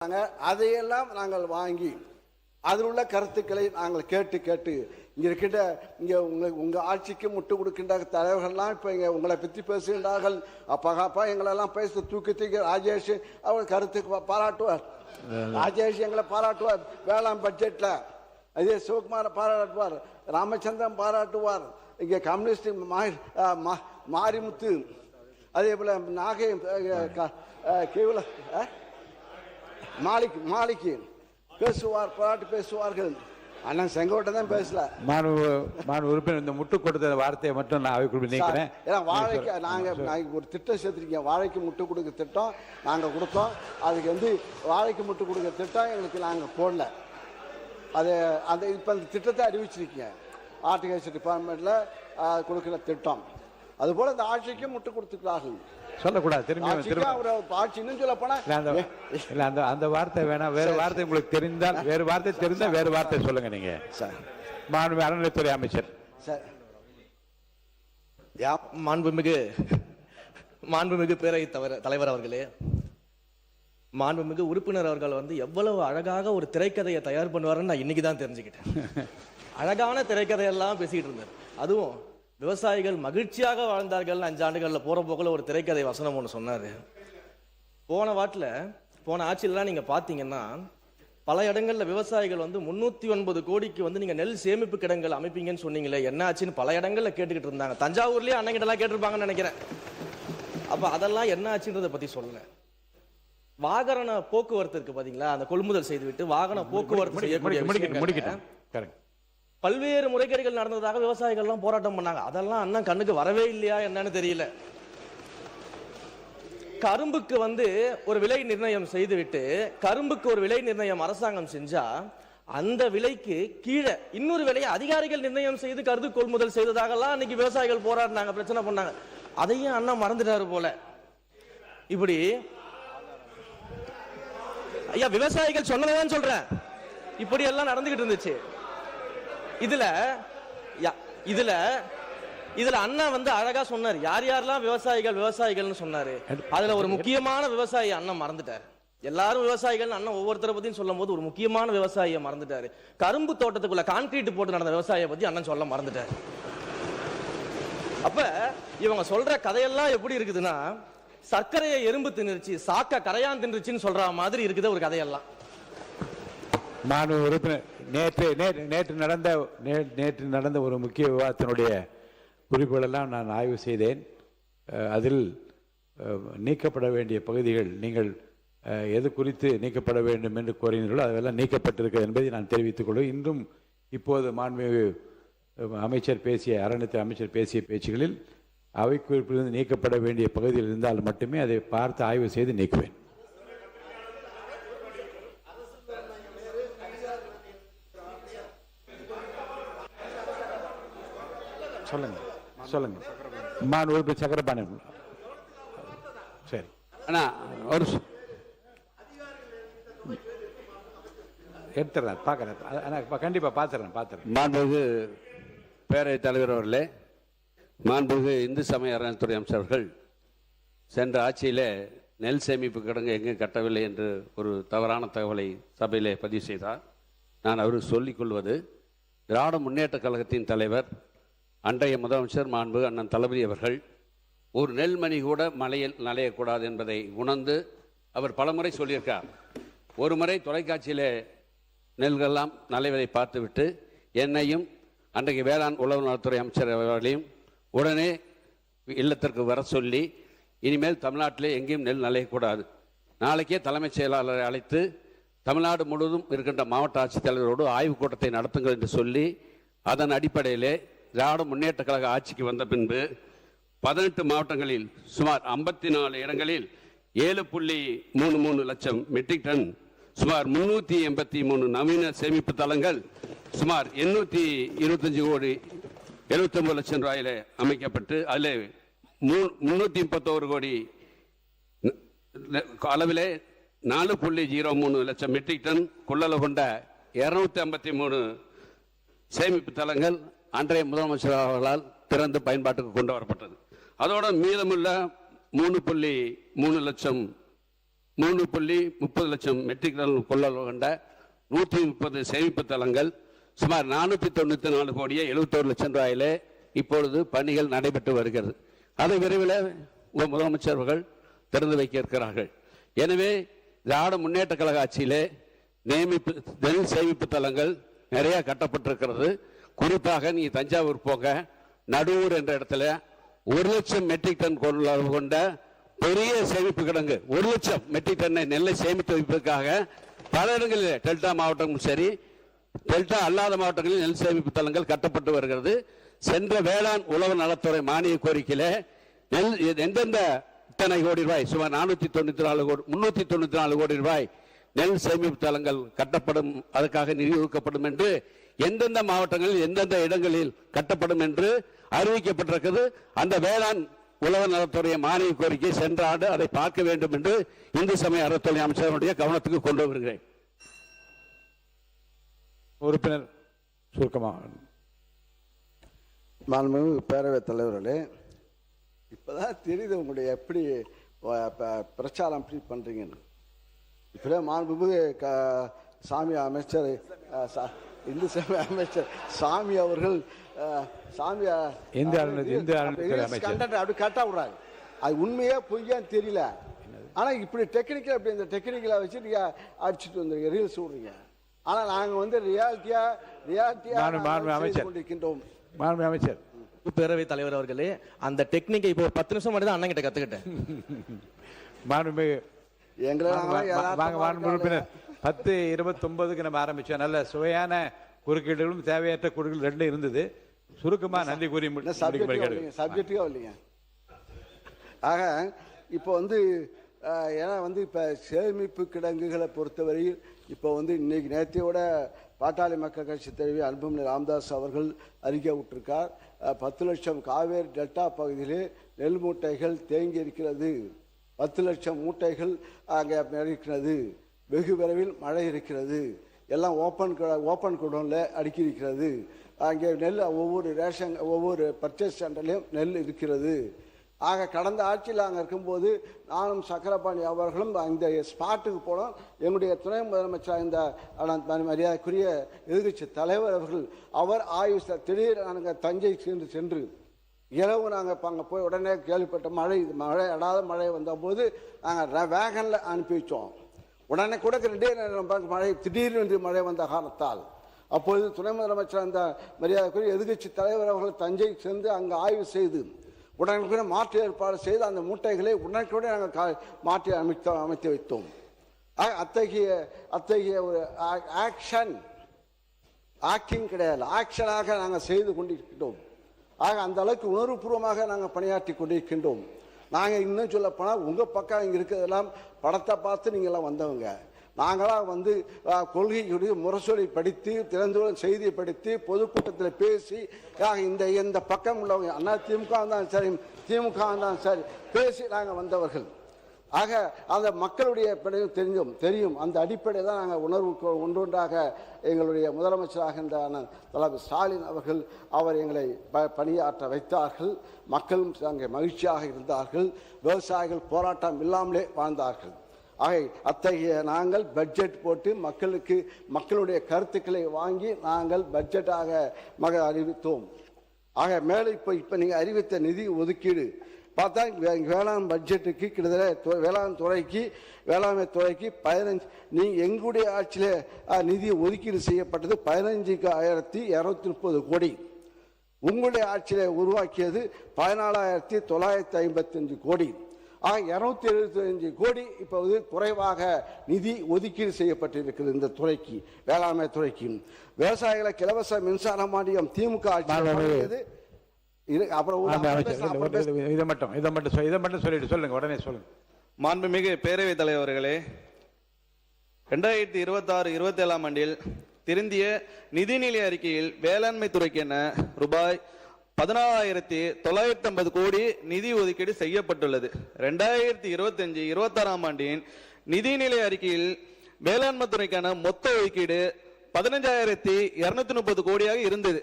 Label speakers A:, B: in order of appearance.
A: அதையெல்லாம் நாங்கள் வாங்கி அதில் உள்ள கருத்துக்களை நாங்கள் கேட்டு இங்கே இருக்கின்ற இங்கே உங்கள் ஆட்சிக்கு முட்டு கொடுக்கின்ற தலைவர்கள்லாம் இப்போ இங்கே உங்களை பற்றி பேசுகின்றார்கள். அப்பா எங்களெல்லாம் பேச தூக்கி ராஜேஷ் அவர் கருத்துக்கு பாராட்டுவார். ராஜேஷ் எங்களை பாராட்டுவார். வேளாண் பட்ஜெட்டில் அதே சிவகுமாரை பாராட்டுவார். ராமச்சந்திரன் பாராட்டுவார். இங்கே கம்யூனிஸ்ட் மாரிமுத்து அதே போல் நாகை கேவல மாலிக்கு பேசுவார், பாராட்டு பேசுவார்கள். அண்ணன் செங்கோட்டை தான் பேசல.
B: உறுப்பினர் இந்த முட்டு கொடுத்த வார்த்தையை மட்டும் நான் அவைக்குள் நினைக்கிறேன்.
A: ஏன்னா வாழைக்கு நாங்கள் ஒரு திட்டம் சேர்த்துருக்கீங்க. வாழைக்கு முட்டு கொடுக்க திட்டம் நாங்கள் கொடுத்தோம். அதுக்கு வாழைக்கு முட்டு கொடுக்க திட்டம் எங்களுக்கு நாங்கள் போடல. அது அந்த இப்போ அந்த திட்டத்தை அறிவிச்சிருக்கீங்க. ஹார்டிகல்ச்சர் டிபார்ட்மெண்ட்டில் கொடுக்குற திட்டம். அதுபோல் இந்த ஆட்சிக்கு முட்டு கொடுத்துக்கிறார்கள்.
B: சொல்லக்கூடாது. திரும்பி அந்த வார்த்தை வேணாம். வேறு வார்த்தை உங்களுக்கு தெரிந்தால் வேறு வார்த்தை தெரிந்தால் வேறு வார்த்தை சொல்லுங்க. நீங்க அறநிலைத்துறை அமைச்சர்
C: மாண்புமிகு பேரவைத் தலைவர் அவர்களே, மாண்புமிகு உறுப்பினர் அவர்கள் எவ்வளவு அழகாக ஒரு திரைக்கதையை தயார் பண்ணுவாருன்னு நான் இன்னைக்கு தான் தெரிஞ்சுக்கிட்டேன். அழகான திரைக்கதையெல்லாம் பேசிக்கிட்டு இருந்தார். அதுவும் விவசாயிகள் மகிழ்ச்சியாக வாழ்ந்தார்கள் 5 ஆண்டுகளில் போற போக்கில் ஒரு திரைக்கதை வசனம் ஒன்று சொன்னார். போன ஆட்சியிலாம் நீங்க பார்த்தீங்கன்னா பல இடங்களில் விவசாயிகள் 309 கோடிக்கு நீங்க நெல் சேமிப்பு கிடங்குகள் அமைப்பீங்கன்னு சொன்னீங்களே, என்ன ஆச்சுன்னு பல இடங்களில் கேட்டுக்கிட்டு இருந்தாங்க. தஞ்சாவூர்லேயே அண்ணங்கிட்டலாம் கேட்டிருப்பாங்கன்னு நினைக்கிறேன். அப்போ அதெல்லாம் என்ன ஆச்சுன்றதை பற்றி சொல்லல. வாகன போக்குவரத்து இருக்கு பார்த்தீங்களா, அந்த கொள்முதல் செய்துவிட்டு வாகன போக்குவரத்து செய்யக்கூடிய பல்வேறு முறைகேடுகள் நடந்ததாக விவசாயிகள்லாம் போராட்டம் பண்ணாங்க. அதெல்லாம் அண்ணன் கண்ணுக்கு வரவே இல்லையா என்னன்னு தெரியல. கரும்புக்கு ஒரு விலை நிர்ணயம் செய்துவிட்டு கரும்புக்கு ஒரு விலை நிர்ணயம் அரசாங்கம் செஞ்சா அந்த விலைக்கு கீழே இன்னொரு விலையை அதிகாரிகள் நிர்ணயம் செய்து கருது கொள்முதல் செய்ததாகலாம் அன்னைக்கு விவசாயிகள் போராடினாங்க, பிரச்சனை பண்ணாங்க. அதையும் அண்ணன் மறந்துட்டாரு போல. இப்படி ஐயா விவசாயிகள் சொன்னதான் சொல்றேன், இப்படி எல்லாம் நடந்துகிட்டு இருந்துச்சு. இதுல அண்ணா அழகா சொன்னார் யார் யாரெல்லாம் விவசாயிகள்னு சொன்னாரு. அதுல ஒரு முக்கியமான விவசாயி அண்ணன் மறந்துட்டாரு. எல்லாரும் விவசாயிகள் அண்ணன் ஒவ்வொருத்தரை பத்தியும் சொல்லும் போது ஒரு முக்கியமான விவசாயியை மறந்துட்டாரு. கரும்பு தோட்டத்துக்குள்ள கான்கிரீட் போட்டு நடந்த விவசாயியை பத்தி அண்ணன் சொல்ல மறந்துட்டாரு. அப்ப இவங்க சொல்ற கதையெல்லாம் எப்படி இருக்குதுன்னா, சர்க்கரையை எறும்பு தின்னுருச்சு, சாக்க கரையான் தின்றுச்சுன்னு சொல்ற மாதிரி இருக்குது ஒரு கதையெல்லாம்.
B: உறுப்பினர் நேற்று நடந்த ஒரு முக்கிய விவாதத்தினுடைய குறிப்புகளெல்லாம் நான் ஆய்வு செய்தேன். அதில் நீக்கப்பட வேண்டிய பகுதிகள் நீங்கள் எது குறித்து நீக்கப்பட வேண்டும் என்று கோரினீர்களோ அதெல்லாம் நீக்கப்பட்டிருக்கிறது என்பதை நான் தெரிவித்துக் கொள்வேன். இன்றும் இப்போது மாண்புமிகு அமைச்சர் அறநிலையத்துறை அமைச்சர் பேசிய பேச்சுகளில் அவை குறிப்பிலிருந்து நீக்கப்பட வேண்டிய பகுதியில் இருந்தால் மட்டுமே அதை பார்த்து ஆய்வு செய்து நீக்குவேன். சொல்லுங்க உறுப்பினர் சக்கரபாணி. சரி அண்ணா ஒரு எடுத்துறேன், பார்க்குறேன், கண்டிப்பாக பார்த்துறேன்.
D: மாண்புமிகு பேரவைத் தலைவர் அவர்களே, மாண்புமிகு இந்து சமய அறநிலையத்துறை அமைச்சர்கள் சென்ற ஆட்சியிலே நெல் சேமிப்பு கிடங்கு எங்கும் கட்டவில்லை என்று ஒரு தவறான தகவலை சபையிலே பதிவு செய்தார். நான் அவருக்கு சொல்லிக் கொள்வது, திராவிட முன்னேற்ற கழகத்தின் தலைவர் அன்றைய முதலமைச்சர் மாண்பு அண்ணன் தளபதி அவர்கள் ஒரு நெல்மணி கூட மலையில் நனையக்கூடாது என்பதை உணர்ந்து அவர் பலமுறை சொல்லியிருக்கார். ஒரு முறை தொலைக்காட்சியிலே நெல்களெல்லாம் நலைவதை பார்த்துவிட்டு என்னையும் அன்றைக்கு வேளாண் உழவு நலத்துறை அமைச்சர் அவர்களையும் உடனே இல்லத்திற்கு வர சொல்லி, இனிமேல் தமிழ்நாட்டிலே எங்கேயும் நெல் நலையக்கூடாது, நாளைக்கே தலைமைச் செயலாளரை அழைத்து தமிழ்நாடு முழுவதும் இருக்கின்ற மாவட்ட ஆட்சித்தலைவரோடு ஆய்வுக் கூட்டத்தை நடத்துங்கள் என்று சொல்லி, அதன் அடிப்படையிலே திராவிட முன்னேற்ற கழக ஆட்சிக்கு வந்த பின்பு 18 மாவட்டங்களில் சுமார் 54 இடங்களில் 7.33 லட்சம் மெட்ரிக் டன், சுமார் 383 நவீன சேமிப்பு தளங்கள், சுமார் 825 கோடி 79 லட்சம் ரூபாயில அமைக்கப்பட்டு அதில் 331 கோடி அளவிலே 4.03 லட்சம் மெட்ரிக் டன் கொள்ளளவு கொண்ட 253 சேமிப்பு தளங்கள் அன்றைய முதலமைச்சர் அவர்களால் திறந்து பயன்பாட்டுக்கு கொண்டு வரப்பட்டது. அதோட மீதமுள்ள 3.3 லட்சம் 3.30 லட்சம் மெட்ரிக் டன் கொள்ளளவு கொண்ட 130 சேமிப்பு தளங்கள் சுமார் 494 கோடியே 71 லட்சம் ரூபாயிலே இப்பொழுது பணிகள் நடைபெற்று வருகிறது. அதை விரைவில் முதலமைச்சர் அவர்கள் திறந்து வைக்க இருக்கிறார்கள். எனவே திராவிட முன்னேற்ற கழக ஆட்சியிலே நெல் சேமிப்பு தளங்கள் நிறைய கட்டப்பட்டிருக்கிறது. குறிப்பாக நீ தஞ்சாவூர் போங்க, நடுவூர் என்ற இடத்துல 1 லட்சம் மெட்ரிக் டன் கொள்ளளவு கொண்ட பெரிய சேமிப்பு கிடங்கு 1 லட்சம் மெட்ரிக் டன் நெல்லை சேமித்து வைப்பதற்காக பல இடங்களில் டெல்டா மாவட்டமும் சரி டெல்டா அல்லாத மாவட்டங்களில் நெல் சேமிப்பு தளங்கள் கட்டப்பட்டு வருகிறது. சென்ற வேளாண் உழவு நலத்துறை மானிய கோரிக்கையில நெல் எந்தெந்த இத்தனை கோடி ரூபாய் சுமார் 394 கோடி ரூபாய் நெல் சேமிப்பு தளங்கள் கட்டப்படும், அதுக்காக நிதி ஒதுக்கப்படும் என்று எந்தெந்த மாவட்டங்களில் எந்தெந்த இடங்களில் கட்டப்படும் என்று அறிவிக்கப்பட்டிருக்கிறது. அந்த வேளாண் உழவு நலத்துறை மானிய கோரிக்கை சென்ற ஆண்டு அதை பார்க்க வேண்டும் என்று இந்து சமய அறத்துறை அமைச்சருடைய கவனத்துக்கு கொண்டு வருகிறேன்.
B: உறுப்பினர் சுருக்கமாக.
A: மாண்புமிகு பேரவைத் தலைவர்களே, இப்போதான் தெரியுது உங்களுடைய எப்படி பிரச்சாரம் எப்படி பண்ணுறீங்கன்னு. இப்போதே மாண்புமிகு சாமி அமைச்சர் இந்து சமய அமைச்சர் சாமி அவர்கள் அப்படி கரெக்டாக விடுறாங்க. அது உண்மையா பொய்யான்னு தெரியல. ஆனால் இப்படி டெக்னிக்கல் அப்படி இந்த டெக்னிக்கலை வச்சு நீங்கள் அடிச்சுட்டு வந்துருங்க, ரீல்ஸ் விடுறீங்க. ஆனால் நாங்கள் வந்து ரியாலிட்டியா கொண்டிருக்கின்றோம்.
B: அமைச்சர்
C: பேரவைத் தலைவர் அவர்களே, அந்த டெக்னிக்கை இப்போ 10 நிமிஷம் மட்டும் தான் அண்ணன் கிட்ட கத்துக்கிட்டேன்.
B: உறுப்பினர் 10:29 நம்ம ஆரம்பிச்சோம். நல்ல சுவையான குறுக்கீடுகளும் தேவையற்ற குறுக்கீடு ரெண்டும் இருந்தது. சுருக்கமா நன்றி கூறி
A: சப்ஜெக்டுக்கா இல்லைங்க. ஆக இப்போ வந்து ஏன்னா வந்து இப்போ சேமிப்பு கிடங்குகளை பொறுத்தவரையில் இப்போ வந்து இன்னைக்கு நேற்றையோட பாட்டாளி மக்கள் கட்சி தலைவி அன்புமணி ராமதாஸ் அவர்கள் அறிக்கை விட்டிருக்கார். 10 லட்சம் காவேரி டெல்டா பகுதியிலே நெல் மூட்டைகள் தேங்கி இருக்கிறது, 10 லட்சம் மூட்டைகள் அங்கே இருக்கிறது, வெகு விரைவில் மழை இருக்கிறது, எல்லாம் ஓப்பன் குடோனில் அடுக்கி இருக்கிறது, அங்கே நெல் ஒவ்வொரு பர்ச்சேஸ் சென்டர்லையும் நெல் இருக்கிறது. ஆக கடந்த ஆட்சியில் அங்கே இருக்கும்போது நானும் சக்கரபாணி அவர்களும் அந்த ஸ்பாட்டுக்கு போனோம். எங்களுடைய துணை முதலமைச்சர் இந்த மரியாதைக்குரிய எதிர்கட்சி தலைவர் அவர்கள் அவர் ஆய்வு திடீர் நாங்கள் தஞ்சை சென்று இரவு நாங்கள் அங்கே போய் உடனே கேள்விப்பட்ட மழை அடாத மழை வந்தபோது நாங்கள் வேகனில் அனுப்பி வச்சோம். உடனே கூட 2 நேரம் மழை திடீரென்று மழை வந்த காரணத்தால் அப்பொழுது துணை முதலமைச்சர் அந்த மரியாதைக்குரிய எதிர்கட்சி தலைவர் அவர்கள் தஞ்சை சென்று அங்கே ஆய்வு செய்து உடனுக்குள்ள மாற்று ஏற்பாடு செய்து அந்த மூட்டைகளை உடனுக்குள்ள நாங்கள் மாற்றி அமைத்து வைத்தோம். அத்தகைய ஒரு ஆக்டிங் கிடையாது, ஆக்ஷனாக நாங்கள் செய்து கொண்டிருக்கின்றோம். ஆக அந்த அளவுக்கு உணர்வுபூர்வமாக நாங்கள் பணியாற்றி கொண்டிருக்கின்றோம். நாங்கள் இன்னும் சொல்ல போனால் உங்கள் பக்கம் இங்கே இருக்கிறதெல்லாம் படத்தை பார்த்து நீங்கள்லாம் வந்தவங்க. நாங்களாம் வந்து கொள்கையுடைய முரசொலி படித்து திறந்துள்ள செய்தியை படித்து பொதுக்கூட்டத்தில் பேசி இந்த பக்கம் உள்ளவங்க அண்ணா திமுக தான் சரி திமுக தான் சரி பேசி நாங்கள் வந்தவர்கள். ஆக அந்த மக்களுடைய தெரியும். அந்த அடிப்படையில் தான் நாங்கள் உணர்வு ஒன்றொன்றாக எங்களுடைய முதலமைச்சராக இருந்த தலைவர் ஸ்டாலின் அவர்கள் எங்களை பணியாற்ற வைத்தார்கள். மக்களும் அங்கே மகிழ்ச்சியாக இருந்தார்கள். விவசாயிகள் போராட்டம் இல்லாமலே வாழ்ந்தார்கள். ஆகை அத்தகைய நாங்கள் பட்ஜெட் போட்டு மக்களுடைய கருத்துக்களை வாங்கி நாங்கள் பட்ஜெட்டாக அறிவித்தோம். ஆக மேலே இப்போ நீங்கள் அறிவித்த நிதி ஒதுக்கீடு பார்த்தா வேளாண் பட்ஜெட்டுக்கு கிட்டத்தட்ட வேளாண்மை துறைக்கு 15 எங்களுடைய ஆட்சியில் நிதி ஒதுக்கீடு செய்யப்பட்டது 15,230 கோடி. உங்களுடைய ஆட்சியில் உருவாக்கியது 14,955 கோடி. ஆக 275 கோடி இப்போது குறைவாக நிதி ஒதுக்கீடு செய்யப்பட்டிருக்கிறது இந்த துறைக்கு, வேளாண்மை துறைக்கு. விவசாயிகளுக்கு இலவச மின்சார மானியம் திமுக ஆட்சி
E: மாண்புமிகு பேரவைத் தலைவர்களே, 2026-27 ஆண்டில் திருந்திய நிதிநிலை அறிக்கையில் வேளாண்மை துறைக்கு என ரூபாய் 14,950 கோடி நிதி ஒதுக்கீடு செய்யப்பட்டுள்ளது. 2025-26 ஆண்டின் நிதிநிலை அறிக்கையில் வேளாண்மை துறைக்கான மொத்த ஒதுக்கீடு 15,230 கோடியாக இருந்தது.